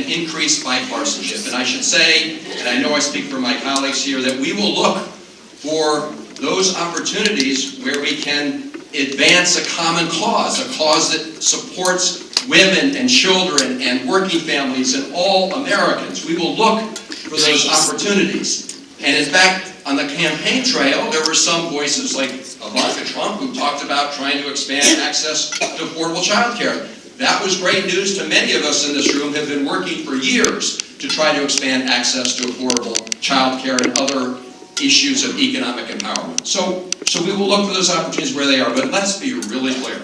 Increased bipartisanship. And I should say, and I know I speak for my colleagues here, that we will look for those opportunities where we can advance a common cause, a cause that supports women and children and working families and all Americans. We will look for those opportunities. And in fact, on the campaign trail, there were some voices like Ivanka Trump who talked about trying to expand access to affordable child care. That was great news to many of us in this room who have been working for years to try to expand access to affordable child care and other issues of economic empowerment. So we will look for those opportunities where they are, but let's be really clear.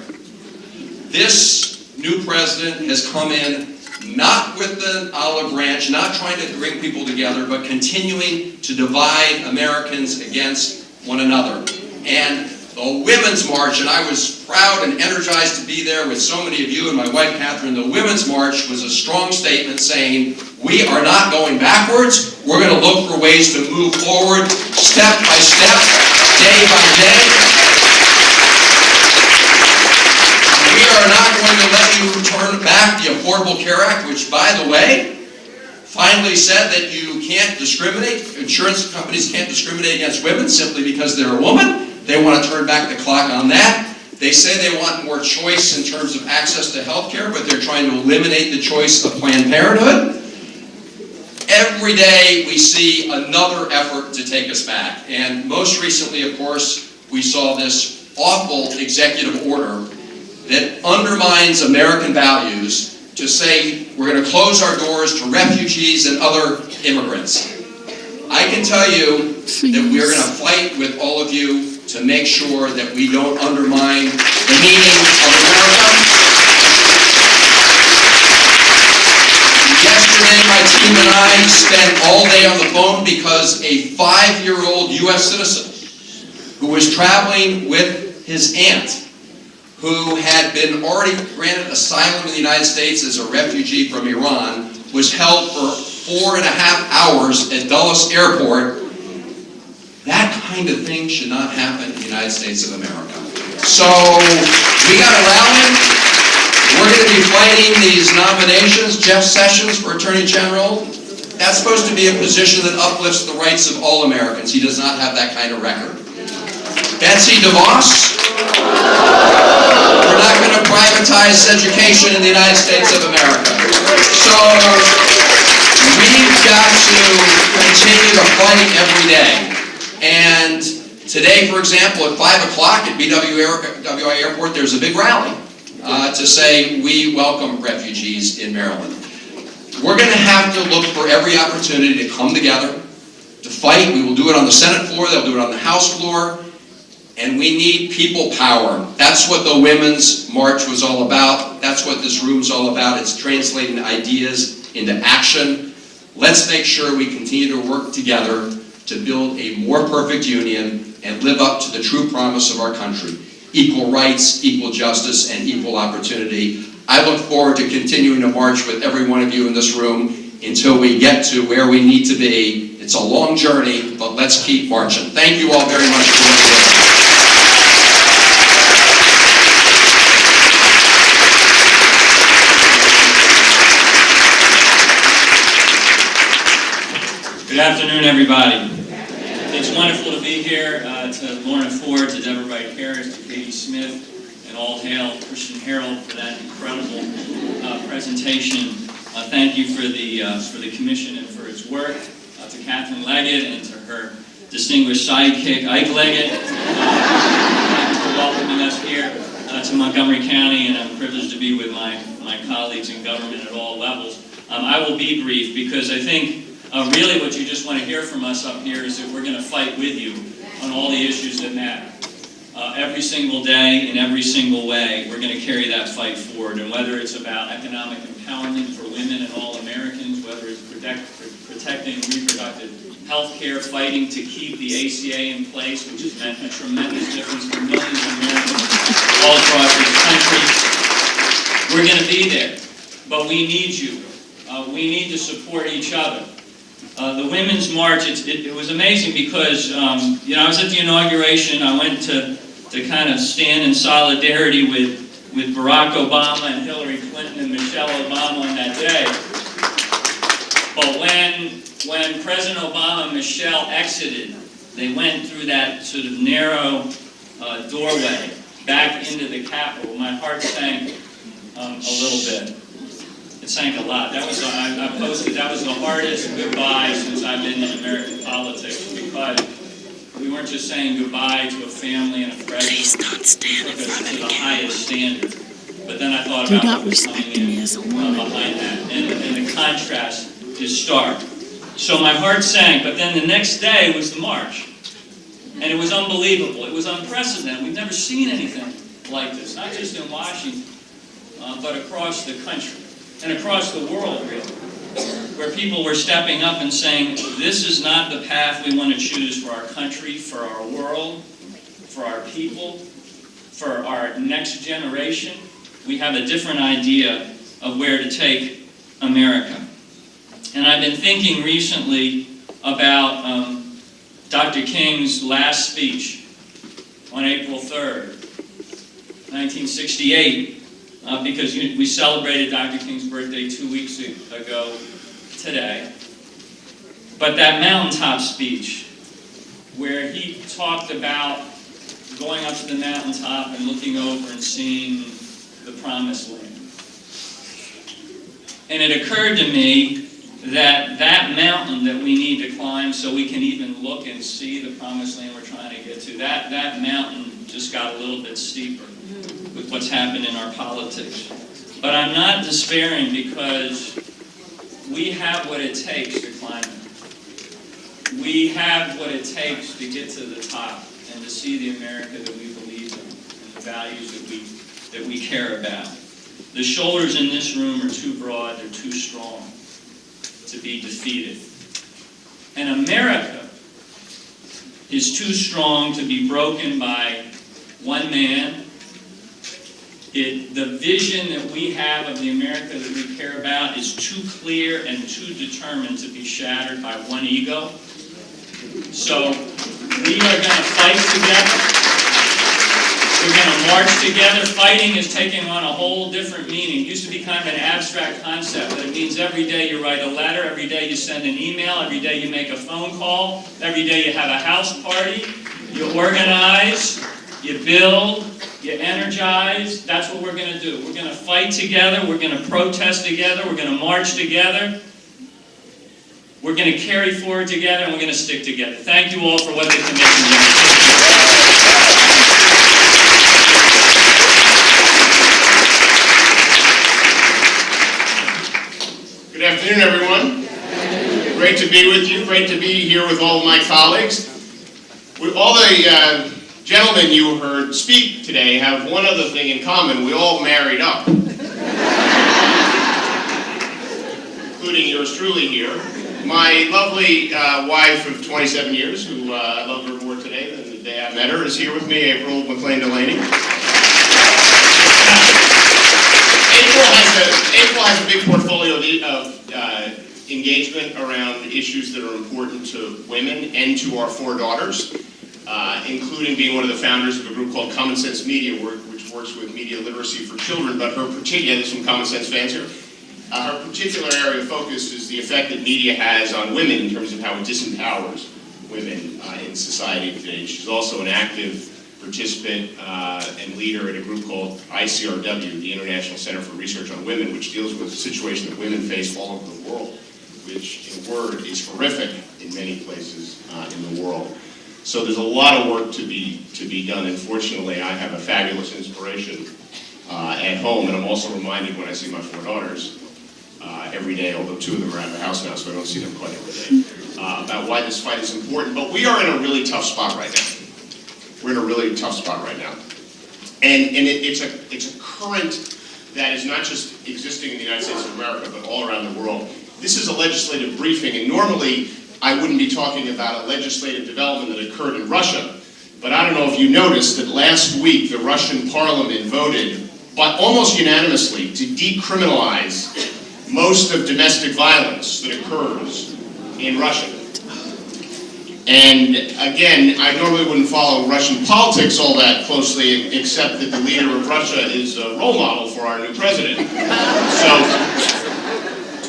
This new president has come in not with the olive branch, not trying to bring people together, but continuing to divide Americans against one another. And the Women's March, and I was proud and energized to be there with so many of you and my wife Catherine. The Women's March was a strong statement saying, we are not going backwards, we're going to look for ways to move forward step by step, day by day. We are not going to let you turn back the Affordable Care Act, which, by the way, finally said that you can't discriminate, insurance companies can't discriminate against women simply because they're a woman. They want to turn back the clock on that. They say they want more choice in terms of access to health care, but they're trying to eliminate the choice of Planned Parenthood. Every day we see another effort to take us back. And most recently, of course, we saw this awful executive order that undermines American values to say we're going to close our doors to refugees and other immigrants. I can tell you that we're going to fight with all of you to make sure that we don't undermine the meaning of America. Yesterday, my team and I spent all day on the phone because a 5-year-old U.S. citizen who was traveling with his aunt, who had been already granted asylum in the United States as a refugee from Iran, was held for 4.5 hours at Dulles Airport. That kind of thing should not happen in the United States of America. So we got to rally. We're going to be fighting these nominations. Jeff Sessions for Attorney General, that's supposed to be a position that uplifts the rights of all Americans. He does not have that kind of record. Betsy DeVos, we're not going to privatize education in the United States of America. So we've got to continue to fight every day. And today, for example, at 5 o'clock at BWI Airport, there's a big rally to say we welcome refugees in Maryland. We're going to have to look for every opportunity to come together, to fight. We will do it on the Senate floor, they'll do it on the House floor, and we need people power. That's what the Women's March was all about. That's what this room's all about. It's translating ideas into action. Let's make sure we continue to work together to build a more perfect union and live up to the true promise of our country. Equal rights, equal justice, and equal opportunity. I look forward to continuing to march with every one of you in this room until we get to where we need to be. It's a long journey, but let's keep marching. Thank you all very much for listening. Good afternoon, everybody. It's wonderful to be here, to Lorna Ford, to Deborah Wright Harris, to Katie Smith, and all hail Christian Herald for that incredible presentation. Thank you for the commission and for its work. To Catherine Leggett and to her distinguished sidekick, Ike Leggett. Thank you for welcoming us here to Montgomery County, and I'm privileged to be with my colleagues in government at all levels. I will be brief because I think really what you just want to hear from us up here is that we're going to fight with you on all the issues that matter. Every single day, in every single way, we're going to carry that fight forward. And whether it's about economic empowerment for women and all Americans, whether it's protecting reproductive health care, fighting to keep the ACA in place, which has meant a tremendous difference for millions of Americans all across this country, we're going to be there. But we need you. We need to support each other. The Women's March, it was amazing because, I was at the inauguration. I went to kind of stand in solidarity with Barack Obama and Hillary Clinton and Michelle Obama on that day. But when President Obama and Michelle exited, they went through that sort of narrow doorway back into the Capitol. My heart sank a little bit. It sank a lot. That was I posted. That was the hardest goodbye since I've been in American politics, because we weren't just saying goodbye to a family and a president. Please don't stand in front of the the highest standard. But then I thought You're about not what's coming respecting me as a woman. behind that, and the contrast is stark. So my heart sank. But then the next day was the march, and it was unbelievable. It was unprecedented. We've never seen anything like this, not just in Washington, but across the country. And across the world, really, where people were stepping up and saying, this is not the path we want to choose for our country, for our world, for our people, for our next generation. We have a different idea of where to take America. And I've been thinking recently about Dr. King's last speech on April 3rd, 1968. Because we celebrated Dr. King's birthday 2 weeks ago today. But that mountaintop speech, where he talked about going up to the mountaintop and looking over and seeing the promised land. And it occurred to me that that mountain that we need to climb so we can even look and see the promised land we're trying to get to, that mountain just got a little bit steeper with what's happened in our politics. But I'm not despairing, because we have what it takes to climb it. We have what it takes to get to the top and to see the America that we believe in and the values that we care about. The shoulders in this room are too broad, they're too strong to be defeated. And America is too strong to be broken by one man. The vision that we have of the America that we care about is too clear and too determined to be shattered by one ego. So we are going to fight together. We're going to march together. Fighting is taking on a whole different meaning. It used to be kind of an abstract concept, but it means every day you write a letter, every day you send an email, every day you make a phone call, every day you have a house party, you organize, you build, you energize. That's what we're going to do. We're going to fight together. We're going to protest together. We're going to march together. We're going to carry forward together, and we're going to stick together. Thank you all for what the commission did. Good afternoon, everyone. Great to be with you. Great to be here with all of my colleagues. All the gentlemen you heard speak today have one other thing in common. We all married up. Including yours truly here. My lovely wife of 27 years, who I love her more today than the day I met her, is here with me, April McLean Delaney. April has a big portfolio of engagement around issues that are important to women and to our 4 daughters. Including being one of the founders of a group called Common Sense Media, which works with media literacy for children, but her particular, there's some Common Sense fans here. Her particular area of focus is the effect that media has on women in terms of how it disempowers women in society today. She's also an active participant and leader at a group called ICRW, the International Center for Research on Women, which deals with the situation that women face all over the world, which, in a word, is horrific in many places in the world. So there's a lot of work to be done, and fortunately I have a fabulous inspiration at home, and I'm also reminded when I see my 4 daughters every day, although 2 of them are out of the house now, so I don't see them quite every day, about why this fight is important. But we are in a really tough spot right now. We're in a really tough spot right now. And it's a current that is not just existing in the United States of America, but all around the world. This is a legislative briefing, and normally I wouldn't be talking about a legislative development that occurred in Russia, but I don't know if you noticed that last week the Russian parliament voted, but almost unanimously, to decriminalize most of domestic violence that occurs in Russia. And again, I normally wouldn't follow Russian politics all that closely, except that the leader of Russia is a role model for our new president. So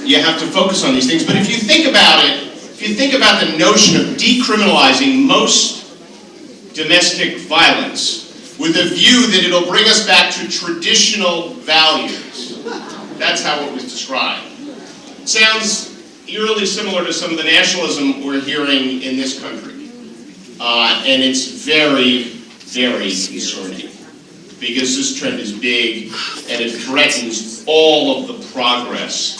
you have to focus on these things. But if you think about it, if you think about the notion of decriminalizing most domestic violence with a view that it'll bring us back to traditional values, that's how it was described. It sounds eerily similar to some of the nationalism we're hearing in this country. And it's very, very concerning, because this trend is big and it threatens all of the progress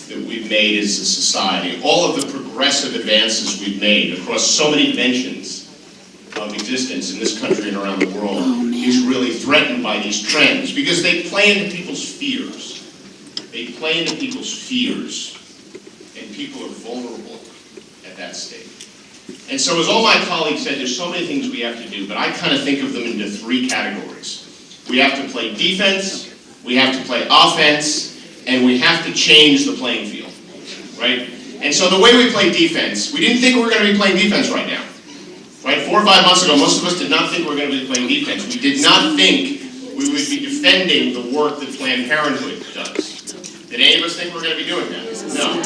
that we've made as a society, all of the progressive advances we've made across so many dimensions of existence in this country and around the world is really threatened by these trends, because they play into people's fears. They play into people's fears, and people are vulnerable at that stage. And so, as all my colleagues said, there's so many things we have to do, but I kind of think of them into 3 categories. We have to play defense, we have to play offense, and we have to change the playing field, right? And so the way we play defense, we didn't think we were going to be playing defense right now, right? 4 or 5 months ago, most of us did not think we were going to be playing defense. We did not think we would be defending the work that Planned Parenthood does. Did any of us think we were going to be doing that? No.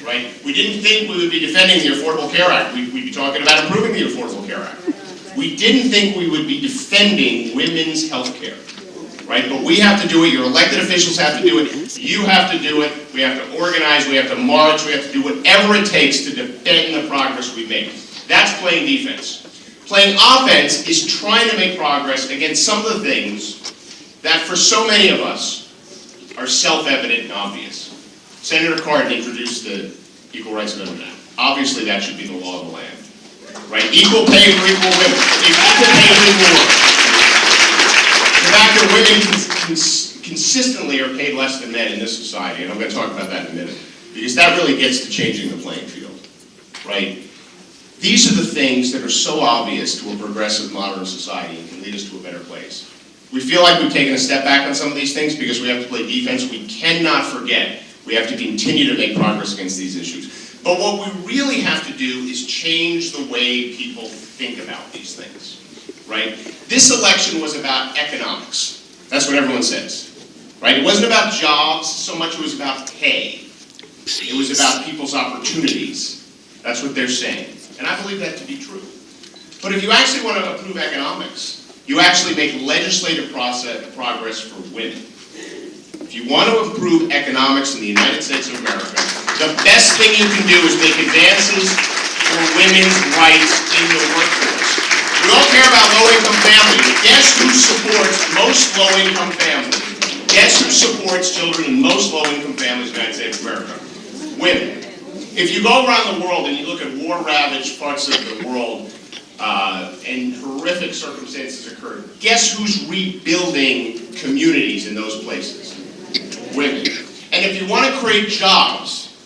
Right? We didn't think we would be defending the Affordable Care Act. We'd be talking about improving the Affordable Care Act. We didn't think we would be defending women's health care. Right? But we have to do it. Your elected officials have to do it. You have to do it. We have to organize. We have to march. We have to do whatever it takes to defend the progress we've made. That's playing defense. Playing offense is trying to make progress against some of the things that for so many of us are self-evident and obvious. Senator Cardin introduced the Equal Rights Amendment Act. Obviously that should be the law of the land. Right? Equal pay for equal women. Equal pay for equal work. The fact that women consistently are paid less than men in this society, and I'm going to talk about that in a minute, because that really gets to changing the playing field, right? These are the things that are so obvious to a progressive modern society and can lead us to a better place. We feel like we've taken a step back on some of these things because we have to play defense. We cannot forget we have to continue to make progress against these issues. But what we really have to do is change the way people think about these things, right? This election was about economics. That's what everyone says, right? It wasn't about jobs so much, it was about pay. It was about people's opportunities. That's what they're saying. And I believe that to be true. But if you actually want to improve economics, you actually make legislative progress for women. If you want to improve economics in the United States of America, the best thing you can do is make advances for women's rights in the workforce. We all care about low-income families. Guess who supports most low-income families? Guess who supports children in most low-income families in the United States of America? Women. If you go around the world and you look at war-ravaged parts of the world, and horrific circumstances occur, guess who's rebuilding communities in those places? Women. And if you want to create jobs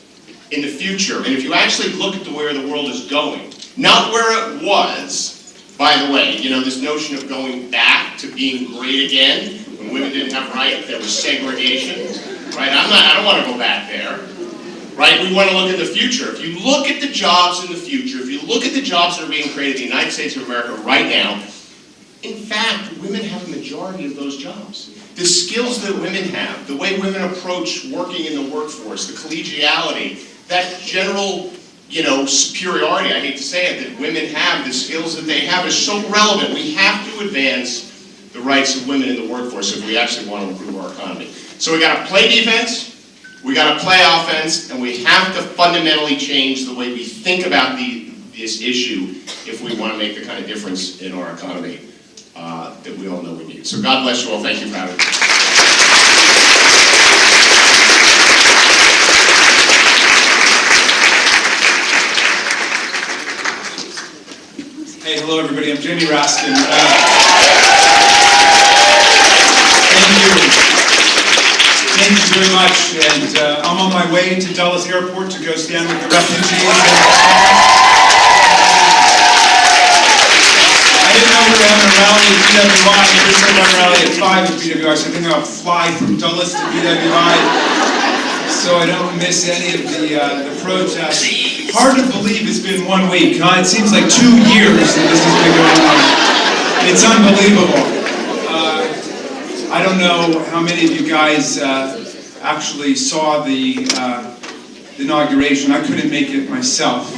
in the future, and if you actually look at where the world is going, not where it was, by the way, you know, this notion of going back to being great again, when women didn't have rights, there was segregation, right? I don't want to go back there. Right? We want to look at the future. If you look at the jobs in the future, if you look at the jobs that are being created in the United States of America right now, in fact, women have a majority of those jobs. the skills that women have, the way women approach working in the workforce, the collegiality, that general, superiority, I hate to say it, that women have, the skills that they have is so relevant. We have to advance the rights of women in the workforce if we actually want to improve our economy. So we got to play defense, we got to play offense, and we have to fundamentally change the way we think about this issue if we want to make the kind of difference in our economy that we all know we need. So God bless you all. Thank you for having me. Hey, hello everybody, I'm Jamie Raskin. Thank you very much, and I'm on my way to Dulles Airport to go stand with the refugees. I didn't know we were having a rally at BWI, and we said we're rally at 5 at BWI, so I think I'll fly from Dulles to BWI so I don't miss any of the protests. Hard to believe it's been 1 week, huh? It seems like 2 years that this has been going on. It's unbelievable. I don't know how many of you guys actually saw the inauguration. I couldn't make it myself.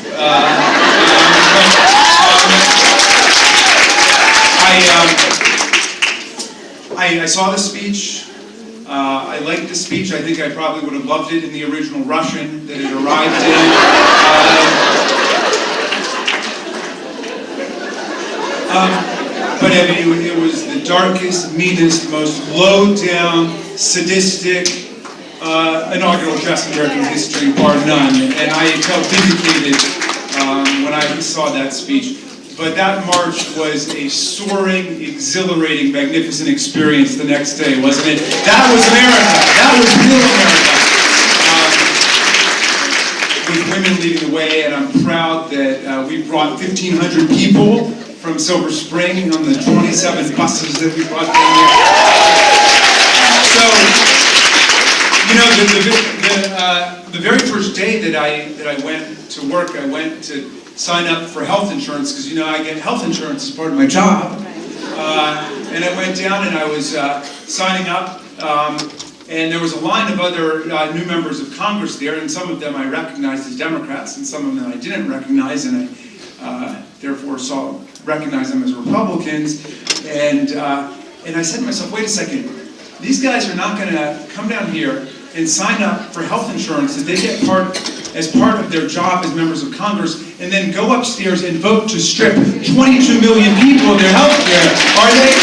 I saw the speech. I liked the speech. I think I probably would have loved it in the original Russian that it arrived in. But I mean, it was the darkest, meanest, most low-down, sadistic inaugural address in American history, bar none. And I felt vindicated when I saw that speech. But that march was a soaring, exhilarating, magnificent experience the next day, wasn't it? That was America. That was real America. With women leading the way, and I'm proud that we brought 1,500 people from Silver Spring on the 27 buses that we brought down there. So, the very first day that I went to work, I went to sign up for health insurance, because I get health insurance as part of my job. And I went down and I was signing up, and there was a line of other new members of Congress there, and some of them I recognized as Democrats, and some of them I didn't recognize, and I therefore recognize them as Republicans. And I said to myself, wait a second, these guys are not going to come down here and sign up for health insurance that they get as part of their job as members of Congress, and then go upstairs and vote to strip 22 million people of their health care, are they?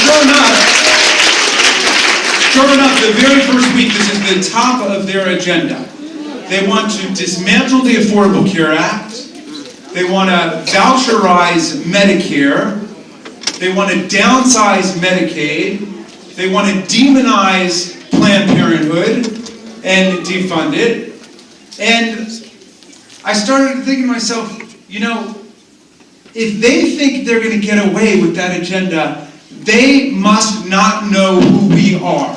Well, sure enough, the very first week, this is the top of their agenda. They want to dismantle the Affordable Care Act. They want to voucherize Medicare. They want to downsize Medicaid. They want to demonize Planned Parenthood and defund it. And I started thinking to myself, if they think they're going to get away with that agenda, they must not know who we are.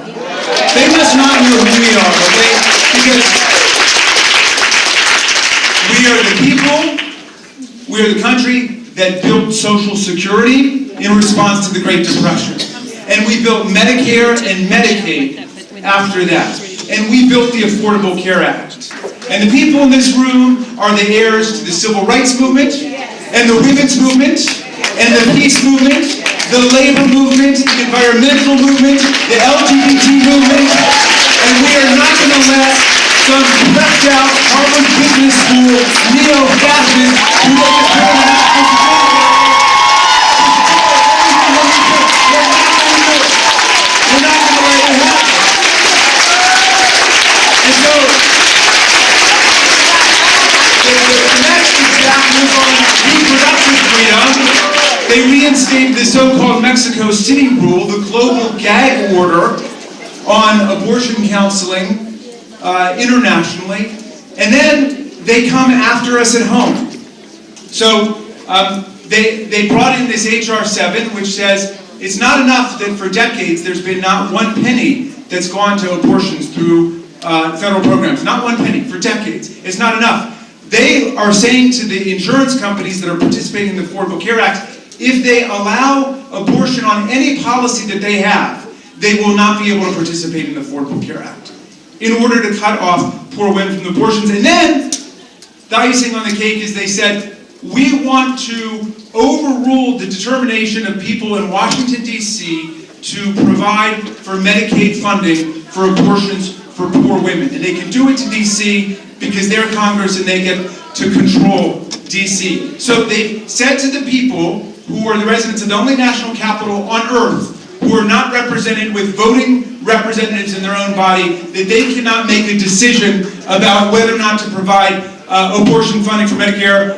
They must not know who we are, okay? Because we are the people, we are the country that built Social Security in response to the Great Depression. And we built Medicare and Medicaid after that. And we built the Affordable Care Act. And the people in this room are the heirs to the Civil Rights Movement, and the Women's Movement, and the Peace Movement, the Labor Movement, the Environmental Movement, the LGBT Movement, and we are not going to let some left out Harvard Business School neo-fascists who let the president we're not going to let it happen. And so, the next exactly was on reproductive freedom. They reinstated the so-called Mexico City rule, the global gag order on abortion counseling internationally, and then they come after us at home. So they brought in this H.R. 7, which says it's not enough that for decades there's been not one penny that's gone to abortions through federal programs. Not one penny for decades. It's not enough. They are saying to the insurance companies that are participating in the Affordable Care Act, if they allow abortion on any policy that they have, they will not be able to participate in the Affordable Care Act in order to cut off poor women from abortions. And then, the icing on the cake is they said, we want to overrule the determination of people in Washington, D.C. to provide for Medicaid funding for abortions for poor women. And they can do it to D.C. because they're Congress and they get to control D.C. So they said to the people who are the residents of the only national capital on earth who are not represented with voting representatives in their own body, that they cannot make a decision about whether or not to provide abortion funding for Medicare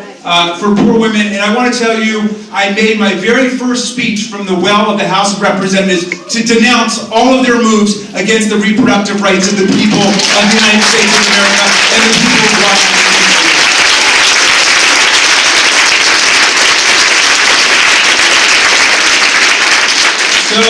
for poor women. And I want to tell you, I made my very first speech from the well of the House of Representatives to denounce all of their moves against the reproductive rights of the people of the United States of America and the people of Washington, D.C. So,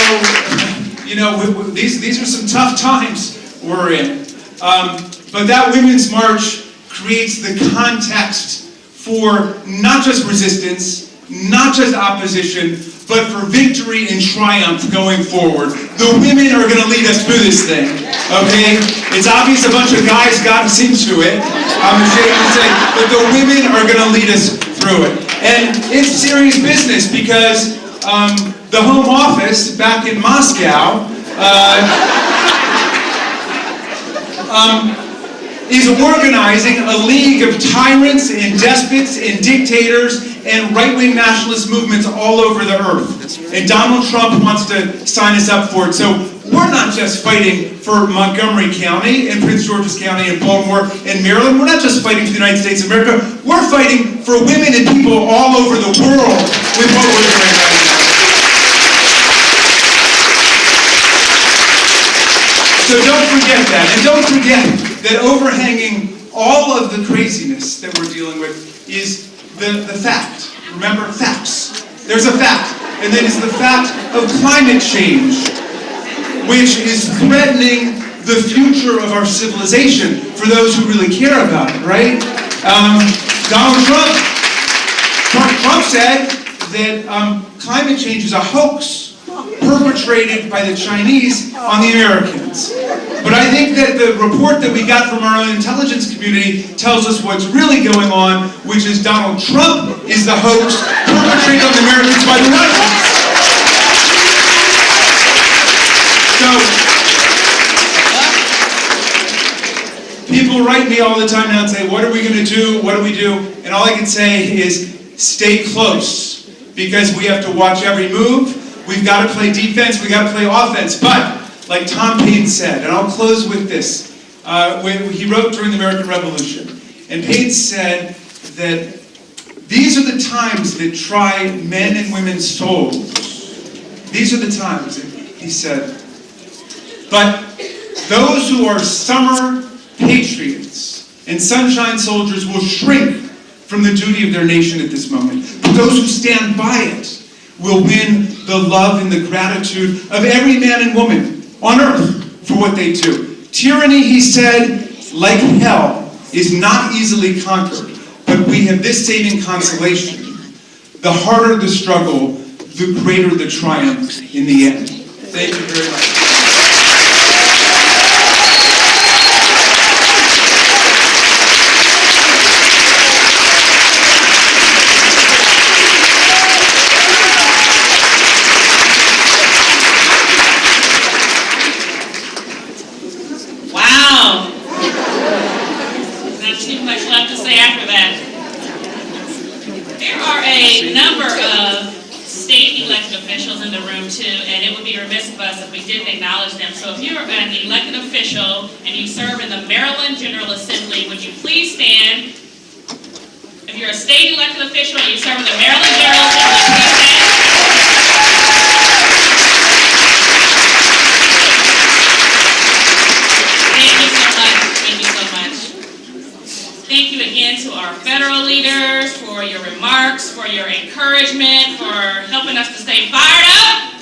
you know, these are some tough times we're in. But that Women's March creates the context for not just resistance, not just opposition, but for victory and triumph going forward. The women are going to lead us through this thing, okay? It's obvious a bunch of guys got us into it, I'm ashamed to say, but the women are going to lead us through it. And it's serious business because the Home Office back in Moscow is organizing a league of tyrants and despots and dictators and right-wing nationalist movements all over the earth. And Donald Trump wants to sign us up for it. So we're not just fighting for Montgomery County and Prince George's County and Baltimore and Maryland. We're not just fighting for the United States of America. We're fighting for women and people all over the world with what we're doing right now. So don't forget that. And don't forget that overhanging all of the craziness that we're dealing with is the fact. Remember, facts. There's a fact. And that is the fact of climate change, which is threatening the future of our civilization for those who really care about it, right? Donald Trump said that climate change is a hoax perpetrated by the Chinese on the Americans. But I think that the report that we got from our own intelligence community tells us what's really going on, which is Donald Trump is the hoax perpetrated on the Americans by the Russians. So, people write me all the time now and say, what are we going to do? What do we do? And all I can say is stay close, because we have to watch every move. We've got to play defense, we've got to play offense. But, like Tom Paine said, and I'll close with this, when he wrote during the American Revolution, and Paine said that these are the times that try men and women's souls. These are the times, he said. But those who are summer patriots and sunshine soldiers will shrink from the duty of their nation at this moment. But those who stand by it will win the love and the gratitude of every man and woman on earth for what they do. Tyranny, he said, like hell, is not easily conquered, but we have this saving consolation. The harder the struggle, the greater the triumph in the end. Thank you very much. A number of state elected officials in the room too, and it would be remiss of us if we didn't acknowledge them. So if you're an elected official and you serve in the Maryland General Assembly, would you please stand? If you're a state elected official and you serve in the Maryland General Assembly, please stand. Thank you so much. Thank you so much. Thank you again to our federal leaders for your remarks, for your encouragement, for helping us to stay fired up.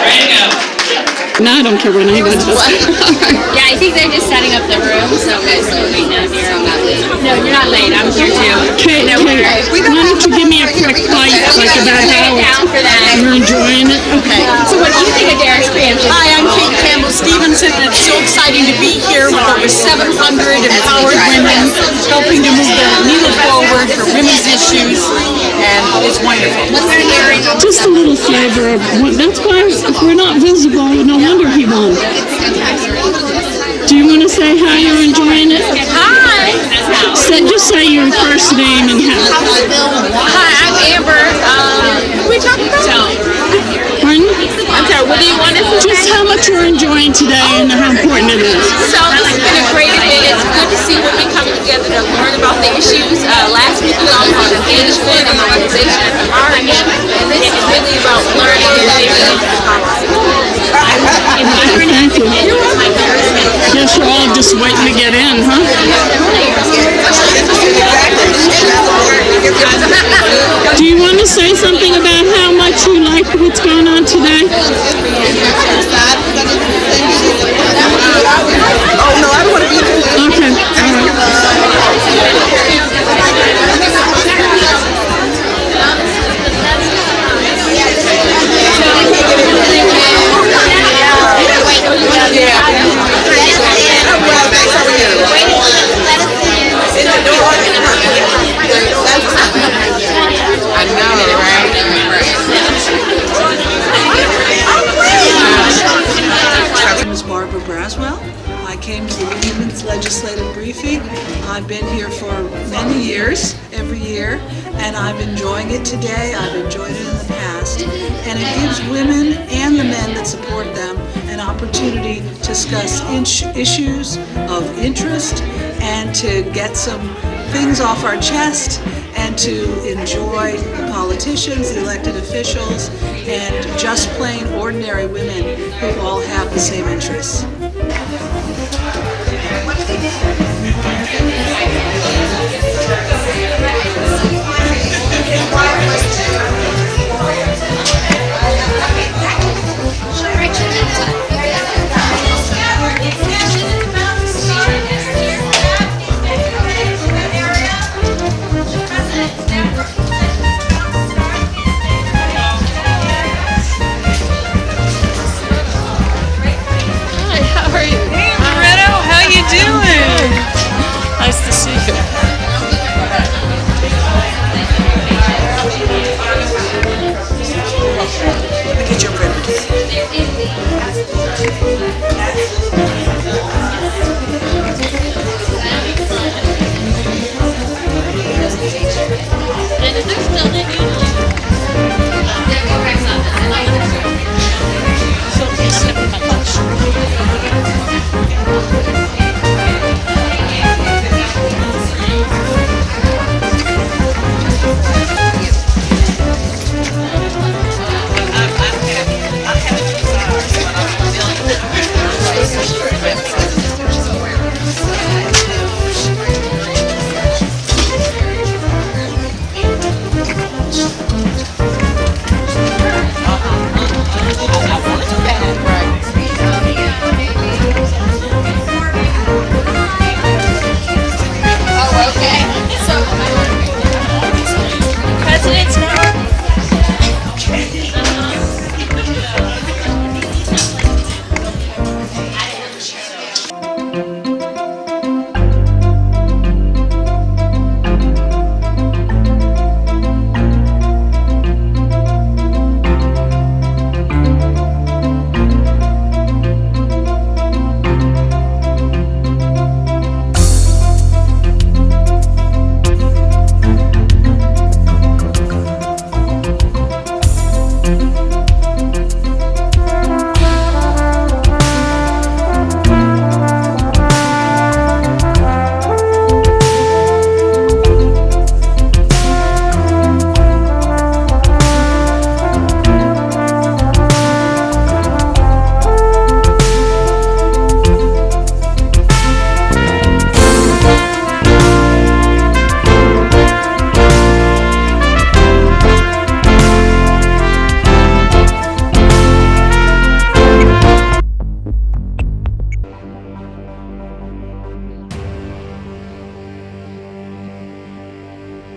Ready to go. No, I don't care what anybody does. Yeah, I think they're just setting up the room, so guys, so right now here, I'm not late. No, you're not late, I'm here too. Okay, No okay. worries. Why don't you give me a quick bite, like about how Down for that. you're enjoying it? Okay. So what do you think of Derek's preemption? Hi, I'm Kate Campbell Stevenson, and it's so exciting to be here with over 700 empowered women helping to move the needle forward for women's issues, and it's wonderful. Just a little flavor of what, that's why if we're not visible, no wonder he won. Do you want to say how you're enjoying it? Hi. Just say your first name and how. Hi, I'm Amber. What are we talking about? Pardon? I'm sorry, what do you want us to say? Just how much you're enjoying today and how important it is. So this has been a great event. It's good to see women coming together to learn about the issues. Last week was all about engagement and mobilization and empowerment, and this is really about learning and being empowered. Thank you. Guess you're all just waiting to get in, huh? Do you want to say something about how much you like what's going on today? Oh, no, I don't want to be here. Okay, all right. My name is Barbara Braswell. I came to the Women's Legislative Briefing. I've been here for many years, every year, and I'm enjoying it today. I've enjoyed it in the past. And it gives women and the men that support them an opportunity to discuss issues of interest and to get some things off our chest and to enjoy the politicians, the elected officials, and just plain ordinary women who all have the same interests.